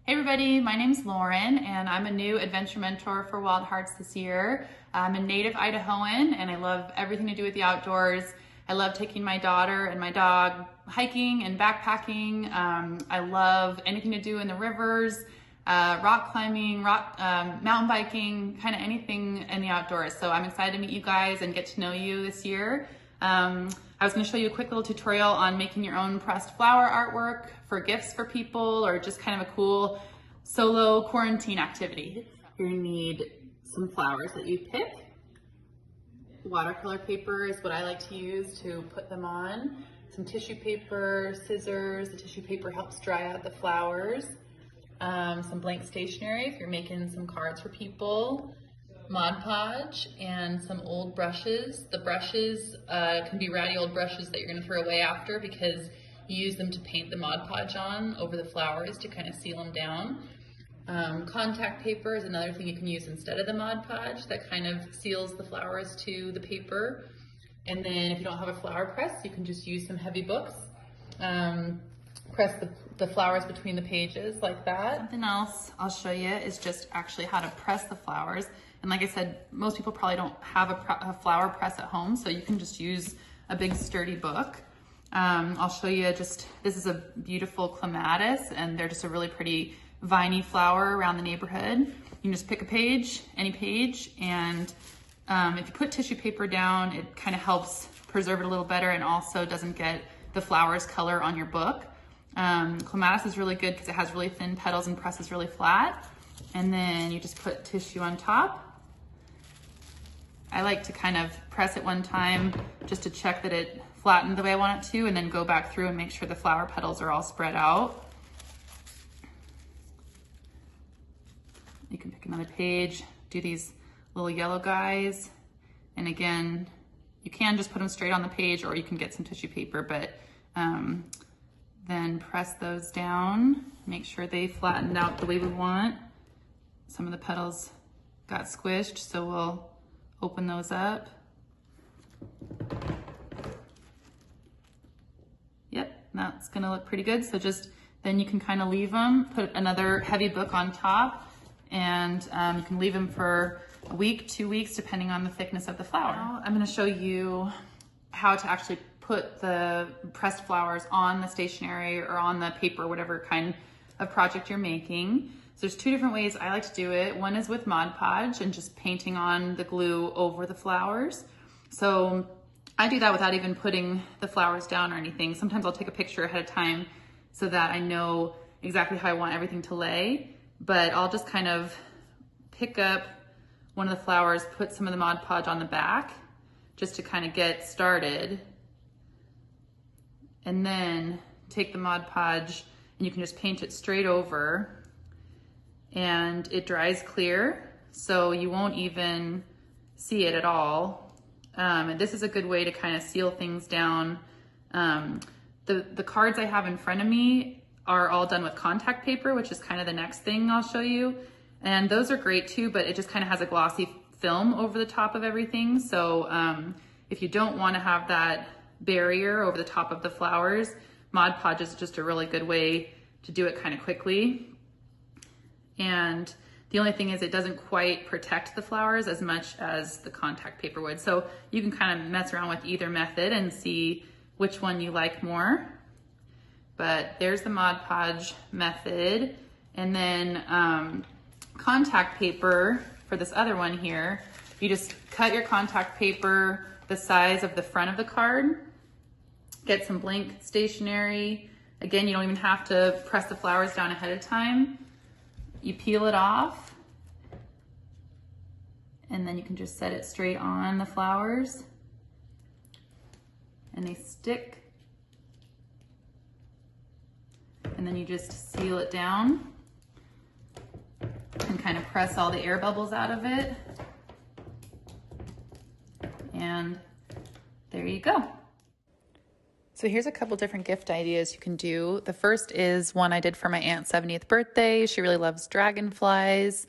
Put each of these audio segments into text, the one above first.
Hey everybody, my name's Lauren and I'm a new adventure mentor for Wild Hearts this year. I'm a native Idahoan and I love everything to do with the outdoors. I love taking my daughter and my dog hiking and backpacking. I love anything to do in the rivers, rock climbing, mountain biking, kind of anything in the outdoors. So I'm excited to meet you guys and get to know you this year. I was going to show you a quick little tutorial on making your own pressed flower artwork for gifts for people or just kind of a cool solo quarantine activity. You're going to need some flowers that you pick. Watercolor paper is what I like to use to put them on. Some tissue paper, scissors. The tissue paper helps dry out the flowers. Some blank stationery if you're making some cards for people. Mod Podge and some old brushes. The brushes can be ratty old brushes that you're going to throw away after because you use them to paint the Mod Podge on over the flowers to kind of seal them down. Contact paper is another thing you can use instead of the Mod Podge that kind of seals the flowers to the paper. And then if you don't have a flower press, you can just use some heavy books. Press the flowers between the pages like that. Something else I'll show you is just actually how to press the flowers. And like I said, most people probably don't have a flower press at home, so you can just use a big sturdy book. I'll show you this is a beautiful clematis, and they're just a really pretty viney flower around the neighborhood. You can just pick a page, any page, and if you put tissue paper down, it kind of helps preserve it a little better and also doesn't get the flower's color on your book. Clematis is really good because it has really thin petals and presses really flat. And then you just put tissue on top. I like to kind of press it one time just to check that it flattened the way I want it to, and then go back through and make sure the flower petals are all spread out. You can pick another page, do these little yellow guys. And again, you can just put them straight on the page or you can get some tissue paper, but then press those down, make sure they flattened out the way we want. Some of the petals got squished, so we'll open those up. Yep, that's gonna look pretty good. So then you can kind of leave them, put another heavy book on top, and you can leave them for a week, 2 weeks, depending on the thickness of the flower. Now I'm gonna show you how to actually put the pressed flowers on the stationery or on the paper, whatever kind of project you're making. So there's two different ways I like to do it. One is with Mod Podge and just painting on the glue over the flowers. So I do that without even putting the flowers down or anything. Sometimes I'll take a picture ahead of time so that I know exactly how I want everything to lay. But I'll just kind of pick up one of the flowers, put some of the Mod Podge on the back just to kind of get started. And then take the Mod Podge and you can just paint it straight over. And it dries clear, so you won't even see it at all. And this is a good way to kind of seal things down. The cards I have in front of me are all done with contact paper, which is kind of the next thing I'll show you. And those are great too, but it just kind of has a glossy film over the top of everything. So if you don't want to have that barrier over the top of the flowers, Mod Podge is just a really good way to do it kind of quickly. And the only thing is it doesn't quite protect the flowers as much as the contact paper would. So you can kind of mess around with either method and see which one you like more. But there's the Mod Podge method. And then contact paper for this other one here, you just cut your contact paper the size of the front of the card, get some blank stationery. Again, you don't even have to press the flowers down ahead of time. You peel it off, and then you can just set it straight on the flowers, and they stick. And then you just seal it down and kind of press all the air bubbles out of it. And there you go. So here's a couple different gift ideas you can do. The first is one I did for my aunt's 70th birthday. She really loves dragonflies.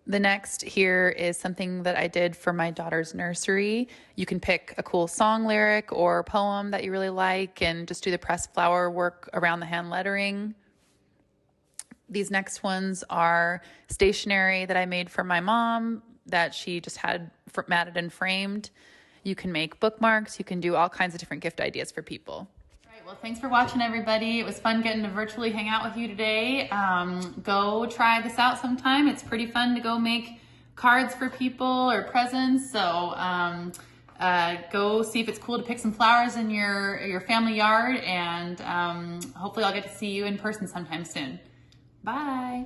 The next here is something that I did for my daughter's nursery. You can pick a cool song lyric or poem that you really like and just do the pressed flower work around the hand lettering. These next ones are stationery that I made for my mom that she just had matted and framed. You can make bookmarks. You can do all kinds of different gift ideas for people. All right, well, thanks for watching, everybody. It was fun getting to virtually hang out with you today. Go try this out sometime. It's pretty fun to go make cards for people or presents. So go see if it's cool to pick some flowers in your family yard, and hopefully I'll get to see you in person sometime soon. Bye.